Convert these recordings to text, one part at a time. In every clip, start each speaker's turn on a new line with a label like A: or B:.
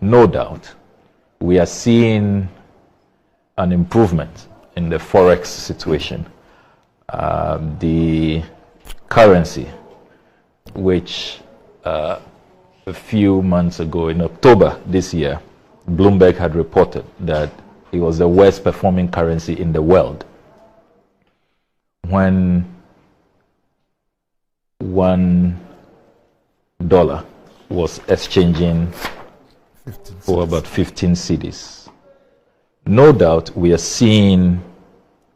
A: no doubt, we are seeing an improvement in the forex situation. The currency, which a few months ago, in October this year, Bloomberg had reported that it was the worst performing currency in the world. When $1 was exchanging for about 15 cedis. No doubt we are seeing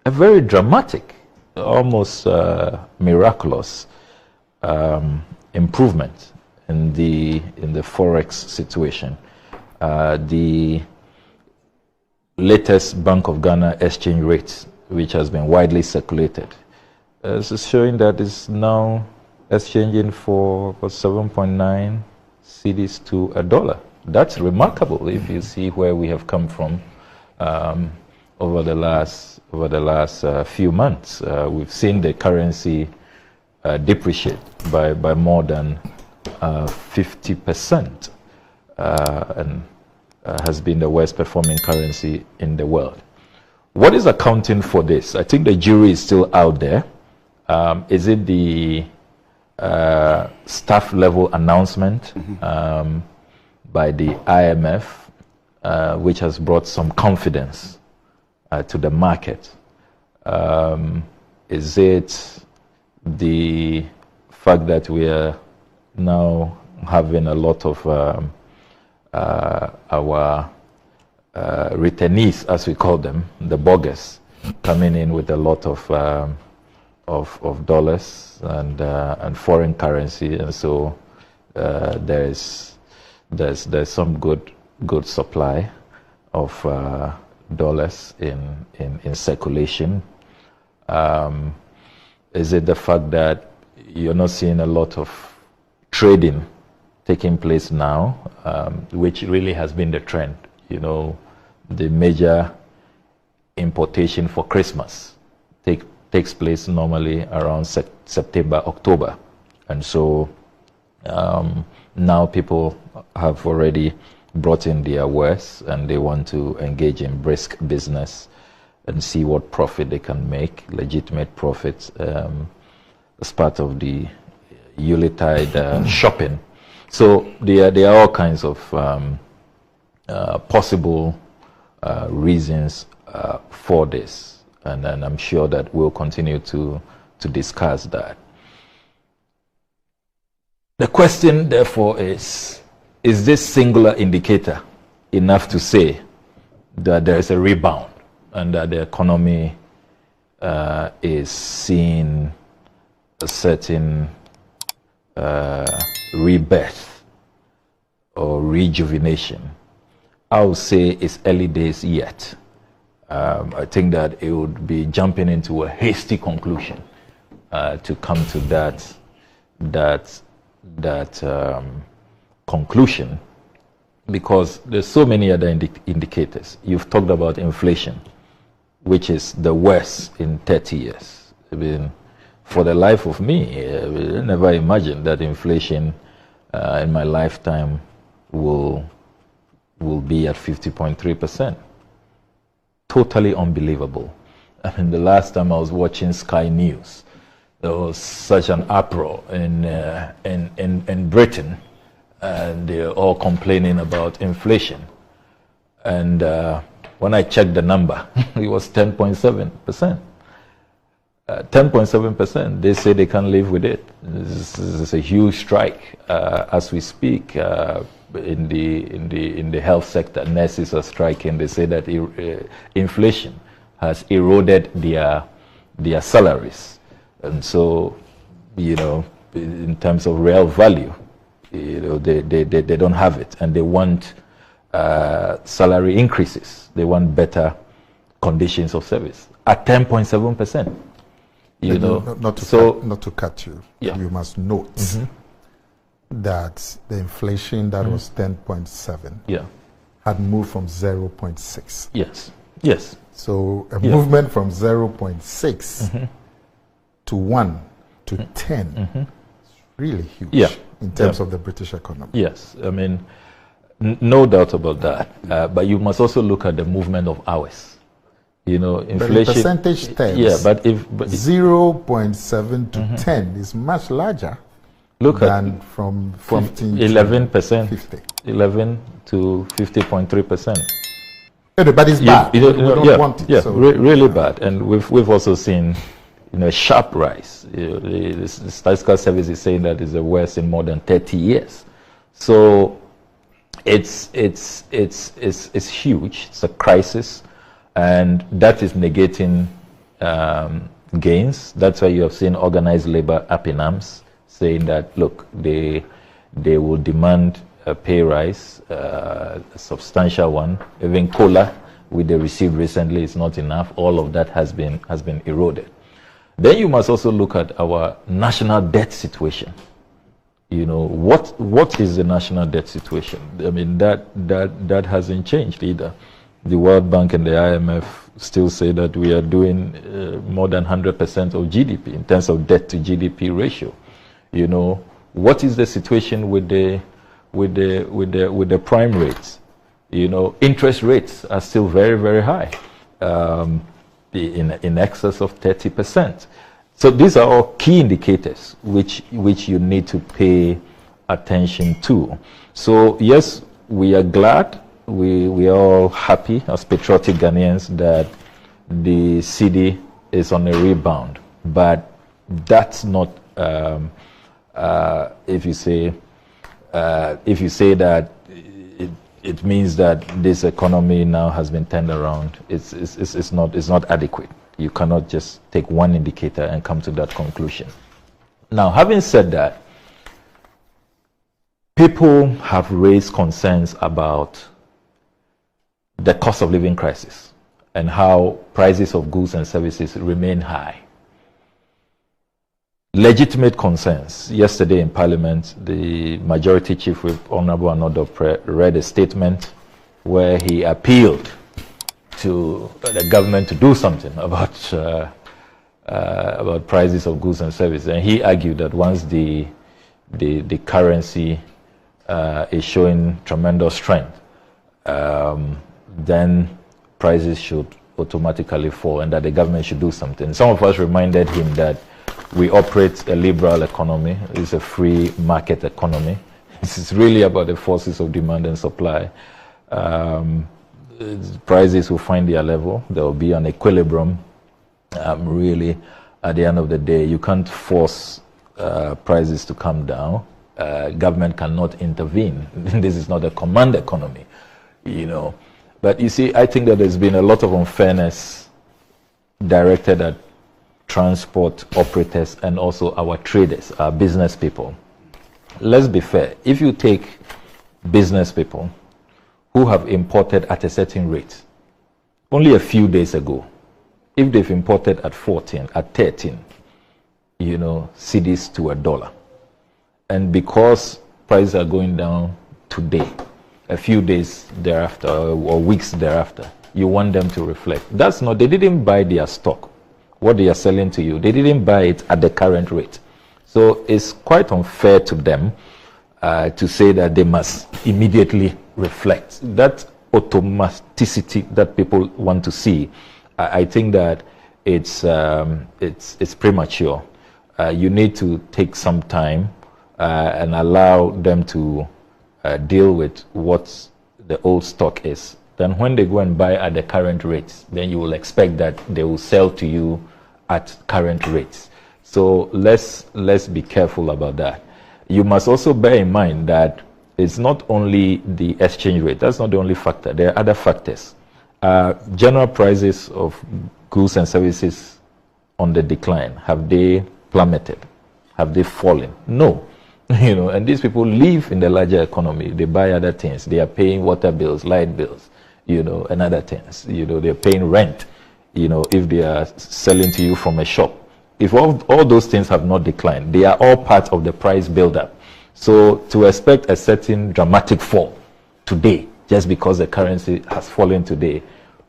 A: a very dramatic, almost miraculous improvement in the forex situation. The latest Bank of Ghana exchange rate, which has been widely circulated, is showing that it's now exchanging for 7.9 cedis to $1. That's remarkable if you see where we have come from over the last few months. We've seen the currency depreciate by more than 50%, and has been the worst performing currency in the world. What is accounting for this? I think the jury is still out there. Is it the staff level announcement by the IMF, which has brought some confidence to the market? Is it the fact that we are now having a lot of our returnees, as we call them, the bogus, coming in with a lot of dollars and foreign currency, and so there's some good supply of dollars in circulation? Is it the fact that you're not seeing a lot of trading taking place now, which really has been the trend? You know, the major importation for Christmas takes place normally around September, October. And so now people have already brought in their wares and they want to engage in brisk business and see what profit they can make, legitimate profits, as part of the Yuletide shopping. So there are all kinds of possible reasons for this, and I'm sure that we'll continue to discuss that. The question, therefore, is this singular indicator enough to say that there is a rebound and that the economy is seeing a certain rebirth or rejuvenation? I would say it's early days yet. I think that it would be jumping into a hasty conclusion to come to that conclusion, because there's so many other indicators. You've talked about inflation, which is the worst in 30 years. I mean, for the life of me, I never imagined that inflation in my lifetime will be at 50.3%. Totally unbelievable. I mean, the last time I was watching Sky News, there was such an uproar in Britain, and they're all complaining about inflation. And when I checked the number, it was 10.7%. 10.7%. They say they can't live with it. This is a huge strike as we speak. In the health sector, nurses are striking. They say that inflation has eroded their salaries, and so, you know, in terms of real value, you know, they don't have it, and they want salary increases. They want better conditions of service at 10.7%. You know,
B: not to cut you.
A: Yeah.
B: You must note that the inflation that was 10.7 had moved from 0.6.
A: Yes.
B: So a movement from 0.6 to 1 to 10 is really huge in terms of the British economy.
A: Yes. I mean, No doubt about that. But you must also look at the movement of hours. You know, inflation.
B: But in percentage terms,
A: yeah, but
B: 0.7 to 10 is much larger than from 15
A: 11%,
B: 50.
A: 11 to 50.3%.
B: But it's bad. We don't want it.
A: Yeah,
B: so.
A: Really bad. And we've also seen, you know, a sharp rise. The Statistical Service is saying that it's the worst in more than 30 years. So it's huge. It's a crisis, and that is negating gains. That's why you have seen organized labor up in arms, saying that look, they will demand a pay rise, a substantial one. Even COLA, which they received recently, is not enough. All of that has been eroded. Then you must also look at our national debt situation. You know, what is the national debt situation? I mean, that hasn't changed either. The World Bank and the IMF still say that we are doing more than 100% of GDP in terms of debt to GDP ratio. You know, what is the situation with the prime rates? You know, interest rates are still very, very high, in excess of 30%. So these are all key indicators which you need to pay attention to. So yes, we are glad, we are all happy as patriotic Ghanaians that the cedi is on a rebound, but that's not if you say that it means that this economy now has been turned around. It's not adequate. You cannot just take one indicator and come to that conclusion. Now, having said that, people have raised concerns about the cost of living crisis and how prices of goods and services remain high. Legitimate concerns. Yesterday in Parliament, the Majority Chief Whip, Honorable Anodopre, read a statement where he appealed to the government to do something about prices of goods and services. And he argued that once the currency is showing tremendous strength, then prices should automatically fall and that the government should do something. Some of us reminded him that we operate a liberal economy. It's a free market economy. It's really about the forces of demand and supply. Prices will find their level. There will be an equilibrium. Really, at the end of the day, you can't force prices to come down. Government cannot intervene. This is not a command economy, you know. But you see, I think that there's been a lot of unfairness directed at transport operators and also our traders, our business people. Let's be fair. If you take business people who have imported at a certain rate, only a few days ago, if they've imported at 14, at 13, you know, cedis to $1, and because prices are going down today, a few days thereafter or weeks thereafter, you want them to reflect. That's not, they didn't buy their stock. What they are selling to you, they didn't buy it at the current rate. So it's quite unfair to them to say that they must immediately reflect. That automaticity that people want to see, I think that it's premature. You need to take some time and allow them to deal with what the old stock is. Then when they go and buy at the current rates, then you will expect that they will sell to you at current rates. So let's be careful about that. You must also bear in mind that it's not only the exchange rate. That's not the only factor. There are other factors. General prices of goods and services on the decline. Have they plummeted? Have they fallen? No. You know, and these people live in the larger economy. They buy other things. They are paying water bills, light bills, you know, and other things. You know, they're paying rent, you know, if they are selling to you from a shop. If all those things have not declined, they are all part of the price buildup. So to expect a certain dramatic fall today, just because the currency has fallen today,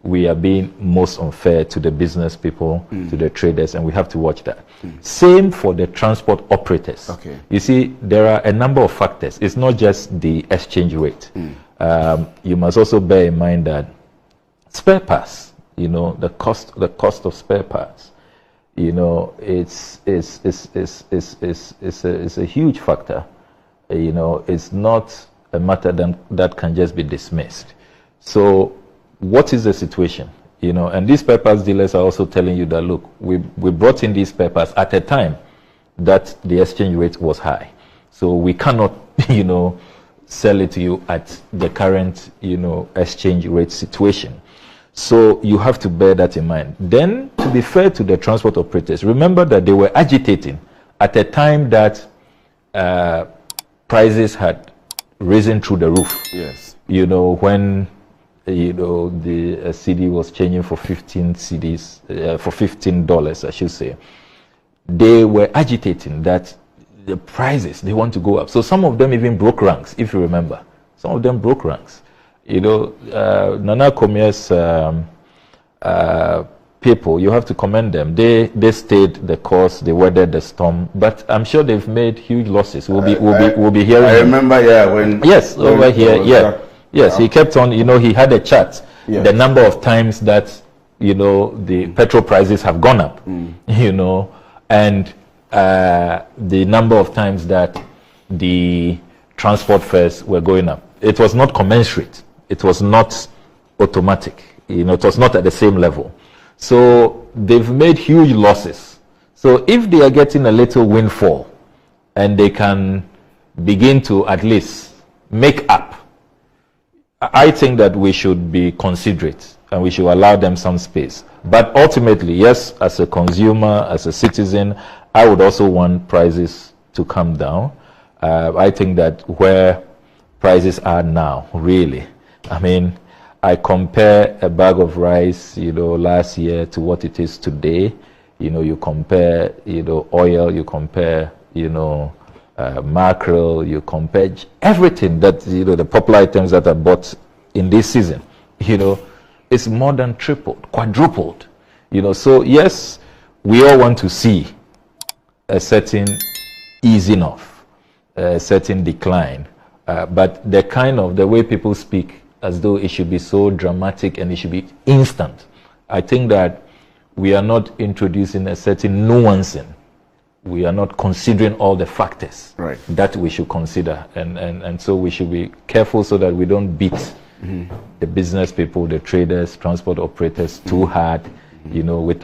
A: we are being most unfair to the business people, to the traders, and we have to watch that. Same for the transport operators. Okay. You see, there are a number of factors. It's not just the exchange rate. you must also bear in mind that spare parts, the cost of spare parts, it's a huge factor. It's not a matter that can just be dismissed. So what is the situation? And these spare parts dealers are also telling you that, look, we brought in these spare parts at a time that the exchange rate was high. So we cannot, sell it to you at the current, exchange rate situation. So you have to bear that in mind. Then, to be fair to the transport operators, remember that they were agitating at a time that prices had risen through the roof.
C: Yes.
A: When the CD was changing for 15 CDs, for $15, I should say. They were agitating that the prices, they want to go up. So some of them even broke ranks, if you remember. Some of them broke ranks. Nana Komia's people, you have to commend them. They stayed the course, they weathered the storm, but I'm sure they've made huge losses. We'll be hearing.
C: I remember, when.
A: Yes, over here, yeah. Yes, he kept on, he had a chart, the number of times that, the petrol prices have gone up, and the number of times that the transport fares were going up. It was not commensurate. It was not automatic. It was not at the same level. So they've made huge losses. So if they are getting a little windfall and they can begin to at least make up, I think that we should be considerate and we should allow them some space. But ultimately, yes, as a consumer, as a citizen, I would also want prices to come down. I think that where prices are now, really, I compare a bag of rice, last year to what it is today. You compare, oil, you compare, mackerel, you compare everything that, the popular items that are bought in this season, it's more than tripled, quadrupled, so yes, we all want to see a certain easing off, a certain decline, but the way people speak as though it should be so dramatic and it should be instant, I think that we are not introducing a certain nuancing. We are not considering all the factors that we should consider. And so we should be careful so that we don't beat the business people, the traders, transport operators too hard, with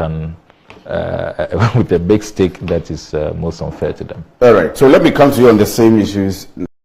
A: a big stick that is most unfair to them.
C: All right. So let me come to you on the same issues.